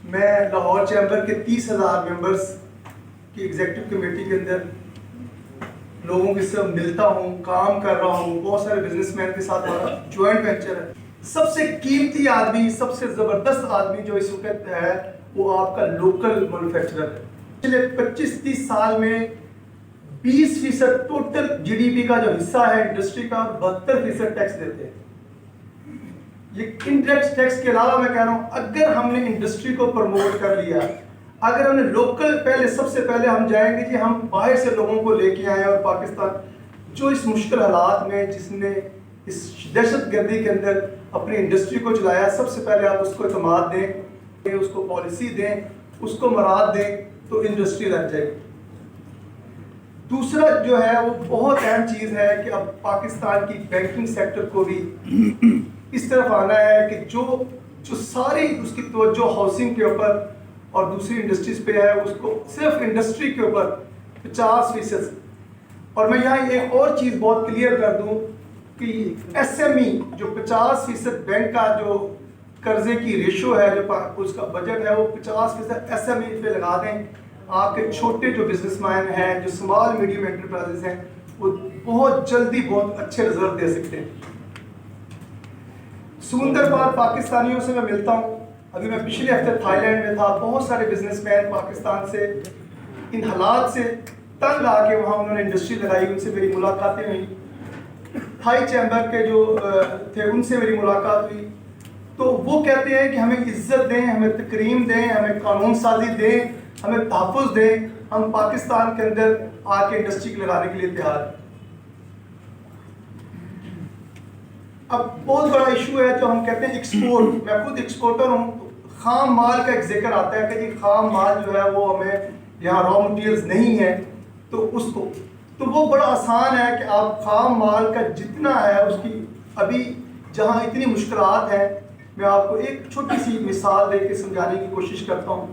میں لاہور چیمبر کے 30,000 ممبرس کی ایگزیکٹو کمیٹی کے اندر لوگوں کے ساتھ ملتا ہوں، کام کر رہا ہوں، بہت سارے بزنس مین کے ساتھ ہمارا جوائنٹ وینچر ہے. سب سے قیمتی آدمی، سب سے زبردست آدمی جو اس وقت ہے وہ آپ کا لوکل مینوفیکچرر ہے. پچھلے 25-30 سال میں 20% ٹوٹل جی ڈی پی کا جو حصہ ہے انڈسٹری کا، 72% ٹیکس دیتے ہیں. یہ انڈائریکٹ ٹیکس کے علاوہ میں کہہ رہا ہوں، اگر ہم نے انڈسٹری کو پروموٹ کر لیا، اگر ہم نے لوکل پہلے سب سے پہلے ہم جائیں گے کہ ہم باہر سے لوگوں کو لے کے آئیں، اور پاکستان جو اس مشکل حالات میں جس نے اس دہشت گردی کے اندر اپنی انڈسٹری کو چلایا، سب سے پہلے آپ اس کو اعتماد دیں، اس کو پالیسی دیں، اس کو مراد دیں تو انڈسٹری لگ جائے گی. دوسرا جو ہے وہ بہت اہم چیز ہے کہ اب پاکستان کی بینکنگ سیکٹر کو بھی اس طرف آنا ہے کہ جو ساری اس کی توجہ ہاؤسنگ کے اوپر اور دوسری انڈسٹریز پہ ہے، اس کو صرف انڈسٹری کے اوپر 50%. اور میں یہاں ایک اور چیز بہت کلیئر کر دوں کہ ایس ایم ای جو 50% بینک کا جو قرضے کی ریشو ہے، جو اس کا بجٹ ہے، وہ 50% ایس ایم ای پہ لگا دیں. آپ کے چھوٹے جو بزنس مین ہیں، جو اسمال میڈیم انٹرپرائزز ہیں، وہ بہت جلدی بہت اچھے رزلٹ دے سکتے ہیں. سمندر پار پاکستانیوں سے میں ملتا ہوں. ابھی میں پچھلے ہفتے تھائی لینڈ میں تھا. بہت سارے بزنس مین پاکستان سے ان حالات سے تنگ آ کے وہاں انہوں نے انڈسٹری لگائی. ان سے میری ملاقاتیں ہوئیں. تھائی چیمبر کے جو تھے ان سے میری ملاقات ہوئی. تو وہ کہتے ہیں کہ ہمیں عزت دیں، ہمیں تکریم دیں، ہمیں قانون سازی دیں، ہمیں تحفظ دیں. ہم پاکستان کے اندر آ کے انڈسٹری لگانے کے لیے تیار ہیں. اب بہت بڑا ایشو ہے جو ہم کہتے ہیں ایکسپورٹ. میں خود ایکسپورٹر ہوں. خام مال کا ایک ذکر آتا ہے کہ جی خام مال جو ہے وہ ہمیں یہاں را مٹیریلز نہیں ہے، تو اس کو تو وہ بڑا آسان ہے کہ آپ خام مال کا جتنا ہے اس کی ابھی جہاں اتنی مشکلات ہیں، میں آپ کو ایک چھوٹی سی مثال دے کے سمجھانے کی کوشش کرتا ہوں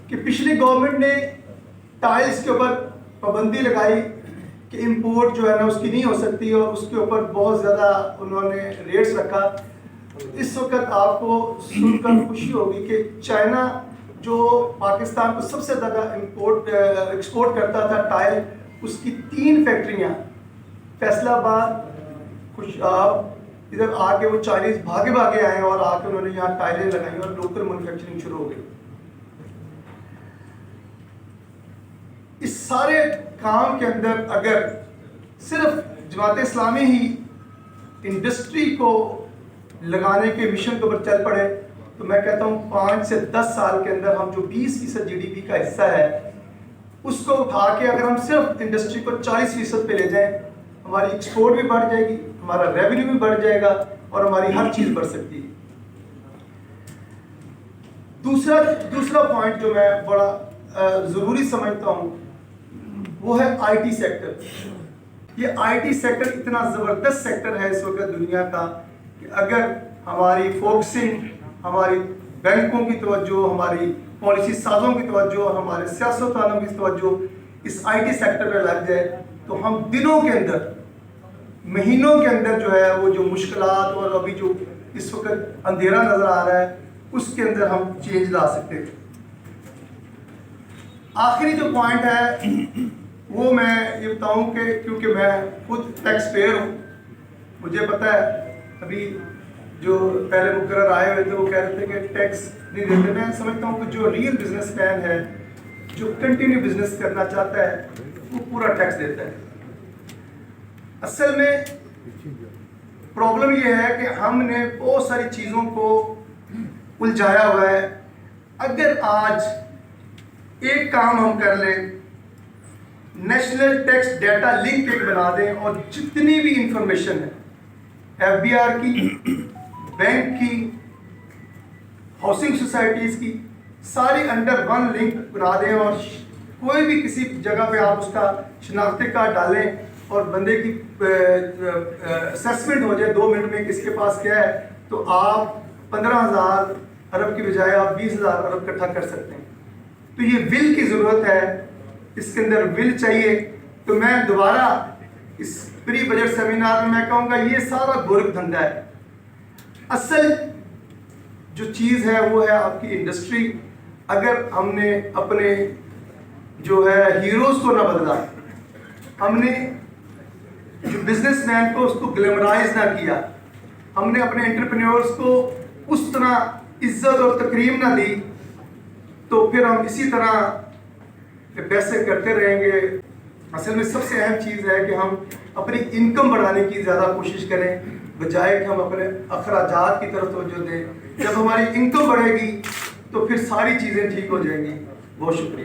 کہ پچھلی گورنمنٹ نے ٹائلز کے اوپر پابندی لگائی کہ امپورٹ جو ہے نا اس کی نہیں ہو سکتی، اور اس کے اوپر بہت زیادہ انہوں نے ریٹس رکھا. اس وقت آپ کو سن کر خوشی ہوگی کہ چائنا جو پاکستان کو سب سے زیادہ ایکسپورٹ کرتا تھا ٹائل، اس کی 3 فیکٹریاں فیصل آباد، خوشاب، ادھر آ کے وہ چائنیز بھاگے بھاگے آئے اور آ کے انہوں نے یہاں ٹائلیں لگائی اور لوکل مینوفیکچرنگ شروع ہو گئی. اس سارے کام کے اندر اگر صرف جماعت اسلامی ہی انڈسٹری کو لگانے کے مشن کے اوپر چل پڑے تو میں کہتا ہوں 5 سے 10 سال کے اندر ہم جو 20% جی ڈی پی کا حصہ ہے اس کو اٹھا کے اگر ہم صرف انڈسٹری کو 40% پہ لے جائیں، ہماری ایکسپورٹ بھی بڑھ جائے گی، ہمارا ریونیو بھی بڑھ جائے گا اور ہماری ہر چیز بڑھ سکتی ہے. دوسرا پوائنٹ جو میں بڑا ضروری سمجھتا ہوں وہ ہے آئی ٹی سیکٹر. یہ آئی ٹی سیکٹر اتنا زبردست سیکٹر ہے اس وقت دنیا کا کہ اگر ہماری فوکسنگ، ہماری بینکوں کی توجہ، ہماری پالیسی سازوں کی توجہ اور ہمارے سیاستدانوں کی توجہ اس آئی ٹی سیکٹر پہ لگ جائے تو ہم دنوں کے اندر، مہینوں کے اندر جو ہے وہ جو مشکلات اور ابھی جو اس وقت اندھیرا نظر آ رہا ہے اس کے اندر ہم چینج لا سکتے ہیں. آخری جو پوائنٹ ہے وہ میں یہ بتاؤں کہ کیونکہ میں خود ٹیکس پیئر ہوں، مجھے پتہ ہے ابھی جو پہلے مقرر آئے ہوئے تھے وہ کہہ رہے تھے کہ ٹیکس نہیں دیتے. میں سمجھتا ہوں کہ جو ریئل بزنس مین ہے، جو کنٹینیو بزنس کرنا چاہتا ہے، وہ پورا ٹیکس دیتا ہے. اصل میں پرابلم یہ ہے کہ ہم نے بہت ساری چیزوں کو الجھایا ہوا ہے. اگر آج ایک کام ہم کر لیں، نیشنل ٹیکس ڈیٹا لنک ایک بنا دیں اور جتنی بھی انفارمیشن ہے ایف بی آر کی، بینک کی، ہاؤسنگ سوسائٹیز کی، ساری انڈر 1 لنک بنا دیں اور کوئی بھی کسی جگہ پہ آپ اس کا شناختی کارڈ ڈالیں اور بندے کی اسیسمنٹ ہو جائے 2 منٹ میں کس کے پاس کیا ہے، تو آپ 15,000 ارب کی بجائے آپ 20,000 ارب اکٹھا کر سکتے ہیں. تو یہ ول کی ضرورت ہے، اس کے اندر ول چاہیے. تو میں دوبارہ اس پری بجٹ سیمینار میں کہوں گا یہ سارا گورکھ دھندا ہے. اصل جو چیز ہے وہ ہے آپ کی انڈسٹری. اگر ہم نے اپنے جو ہے ہیروز کو نہ بدلا, ہم نے جو بزنس مین کو اس کو گلیمرائز نہ کیا, ہم نے اپنے انٹرپرینیورز کو اس طرح عزت اور تکریم نہ دی, تو پھر ہم اسی طرح پیسے کرتے رہیں گے. اصل میں سب سے اہم چیز ہے کہ ہم اپنی انکم بڑھانے کی زیادہ کوشش کریں بجائے کہ ہم اپنے اخراجات کی طرف توجہ دیں. جب ہماری انکم بڑھے گی تو پھر ساری چیزیں ٹھیک ہو جائیں گی. بہت شکریہ.